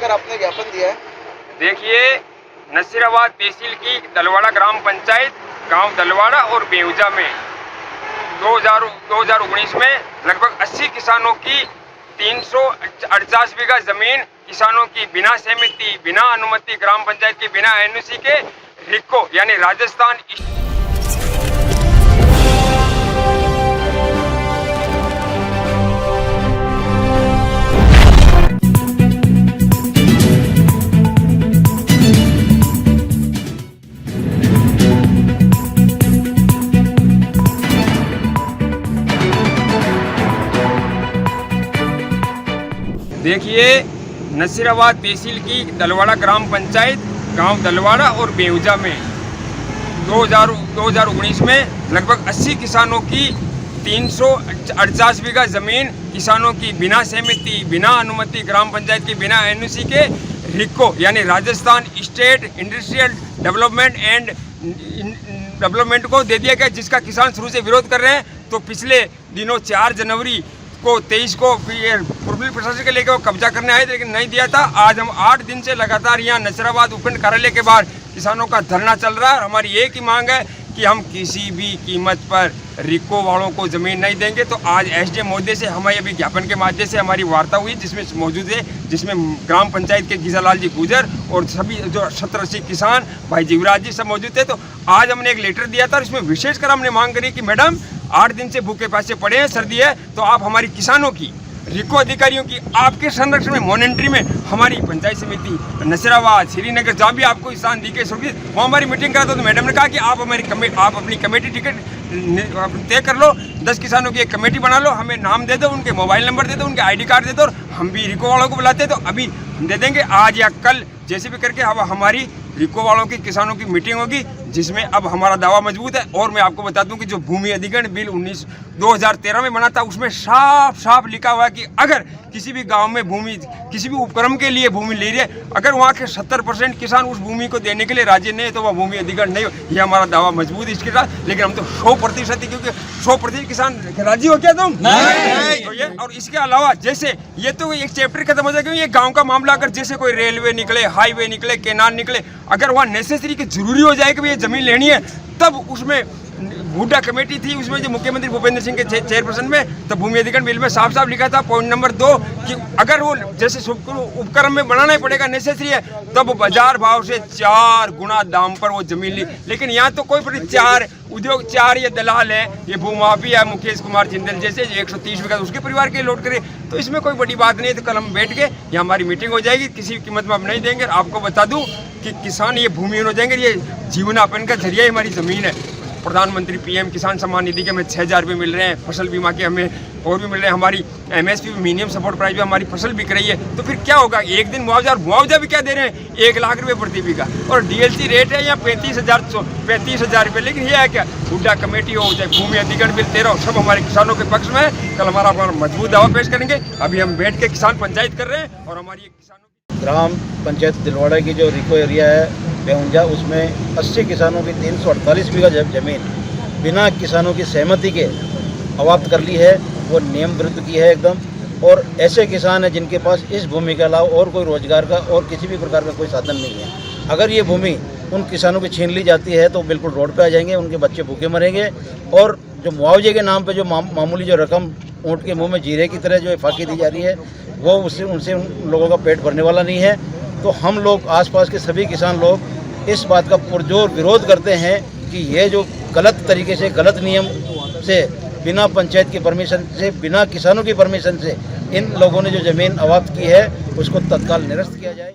लेकर आपने ज्ञापन दिया है? देखिए, नसीराबाद तहसील की दलवाड़ा ग्राम पंचायत गांव दलवाड़ा और बेहुजा में 2019 में लगभग 80 किसानों की 348 बीघा जमीन किसानों की बिना सहमति, बिना अनुमति, ग्राम पंचायत की बिना एनओसी के रिको यानी राजस्थान देखिए, नसीराबाद तहसील की दलवाड़ा ग्राम पंचायत गांव दलवाड़ा और बेहुजा में 2019 में लगभग 80 किसानों की 348 बीघा ज़मीन किसानों की बिना सहमति, बिना अनुमति, ग्राम पंचायत की बिना एनओसी के रिको यानी राजस्थान स्टेट इंडस्ट्रियल डेवलपमेंट को दे दिया गया, जिसका किसान शुरू से विरोध कर रहे हैं। तो पिछले दिनों 4 जनवरी को 23 को पुलिस प्रशासन के लेकर वो कब्जा करने आए थे, लेकिन नहीं दिया था। आज हम 8 दिन से लगातार यहाँ नसीराबाद उपखंड कार्यालय के बाहर किसानों का धरना चल रहा है और हमारी एक ही मांग है कि हम किसी भी कीमत पर रिको वालों को ज़मीन नहीं देंगे। तो आज एसडीएम महोदय से हमारे अभी ज्ञापन के माध्यम से हमारी वार्ता हुई, जिसमें ग्राम पंचायत के गीसालाल जी गुजर और सभी जो 70-80 किसान भाई जीवराज जी सब मौजूद थे। तो आज हमने एक लेटर दिया था और इसमें विशेषकर हमने मांग करी कि मैडम 8 दिन से भूखे प्यासे पड़े हैं, सर्दी है, तो आप हमारी किसानों की रिको अधिकारियों की आपके संरक्षण में मॉनिटरिंग में हमारी पंचायत समिति नसीराबाद श्रीनगर जहाँ भी आपको स्थान दी के सुरक्षित वो हमारी मीटिंग करा। तो मैडम ने कहा कि आप अपनी कमेटी टिकट तय कर लो, 10 किसानों की एक कमेटी बना लो, हमें नाम दे दो, उनके मोबाइल नंबर दे दो, उनके आईडी कार्ड दे दो और हम भी रिको वालों को बुलाते तो अभी दे देंगे। आज या कल जैसे भी करके अब हमारी रिको वालों की किसानों की मीटिंग होगी, जिसमें अब हमारा दावा मजबूत है। और मैं आपको बता दूं कि जो भूमि अधिग्रहण बिल 2013 में बना था उसमें साफ लिखा हुआ है कि अगर किसी भी गांव में भूमि किसी भी उपक्रम के लिए भूमि ले रही है, अगर वहाँ के 70% किसान उस भूमि को देने के लिए राजी नहीं है तो वह भूमि अधिग्रहण नहीं हो। ये हमारा दावा मजबूत है इसके साथ। लेकिन हम तो 100% ही, क्योंकि 100% किसान राजी हो क्या तुम? नहीं। तो ये और इसके अलावा जैसे ये तो एक चैप्टर खत्म हो जाएगा। ये गाँव का मामला अगर जैसे कोई रेलवे निकले, हाईवे निकले, केनाल निकले, अगर वहाँ नेसेसरी की जरूरी हो जाए कि भाई ये जमीन लेनी है, तब उसमें हुड्डा कमेटी थी, उसमें जो मुख्यमंत्री भूपेंद्र सिंह के चेयरपर्सन में, तो भूमि अधिग्रहण बिल में साफ लिखा था पॉइंट नंबर 2 कि अगर वो जैसे उपक्रम में बनाना ही पड़ेगा, नेसेसरी है, तब बाजार भाव से 4 गुना दाम पर वो जमीन ली। लेकिन यहाँ तो कोई 4 उद्योग 4 ये दलाल है, ये भूमाफिया है, मुकेश कुमार जिंदल जैसे 130 बीघा उसके परिवार के लोड करे, तो इसमें कोई बड़ी बात नहीं है। तो कल हम बैठ के यहाँ हमारी मीटिंग हो जाएगी, किसी कीमत में हम नहीं देंगे। आपको बता दूं कि किसान ये भूमिहीन हो जाएंगे, ये जीवनापन का जरिया हमारी ज़मीन है। प्रधानमंत्री पीएम किसान सम्मान निधि के हमें 6,000 रुपये मिल रहे हैं, फसल बीमा के हमें और भी मिल रहे हैं, हमारी एमएसपी मिनिमम सपोर्ट प्राइस भी हमारी फसल बिक रही है। तो फिर क्या होगा? एक दिन मुआवजा भी क्या दे रहे हैं? 1 लाख रुपये प्रति बीघा, और डीएलसी रेट है यहाँ 35,000 रुपये। लेकिन ये है क्या, हुड्डा कमेटी हो चाहे भूमि अधिग्रहण बिल 13 सब हमारे किसानों के पक्ष में है। कल हमारा मजबूत दावा पेश करेंगे। अभी हम बैठ के किसान पंचायत कर रहे हैं और हमारी किसानों ग्राम पंचायत दिलवाड़ा की जो रिको एरिया है बेहुंजा, उसमें 80 किसानों की 348 बीघा जमीन बिना किसानों की सहमति के अवाप्त कर ली है। वो नियम विरुद्ध की है एकदम। और ऐसे किसान हैं जिनके पास इस भूमि के अलावा और कोई रोजगार का और किसी भी प्रकार का कोई साधन नहीं है। अगर ये भूमि उन किसानों की छीन ली जाती है तो बिल्कुल रोड पे आ जाएंगे, उनके बच्चे भूखे मरेंगे। और जो मुआवजे के नाम पे जो मामूली जो रकम ऊँट के मुँह में जीरे की तरह जो फाकी दी जा रही है, वो उनसे उन लोगों का पेट भरने वाला नहीं है। तो हम लोग आसपास के सभी किसान लोग इस बात का पुरजोर विरोध करते हैं कि ये जो गलत तरीके से, गलत नियम से, बिना पंचायत की परमिशन से, बिना किसानों की परमिशन से इन लोगों ने जो ज़मीन अवाप्त की है, उसको तत्काल निरस्त किया जाए।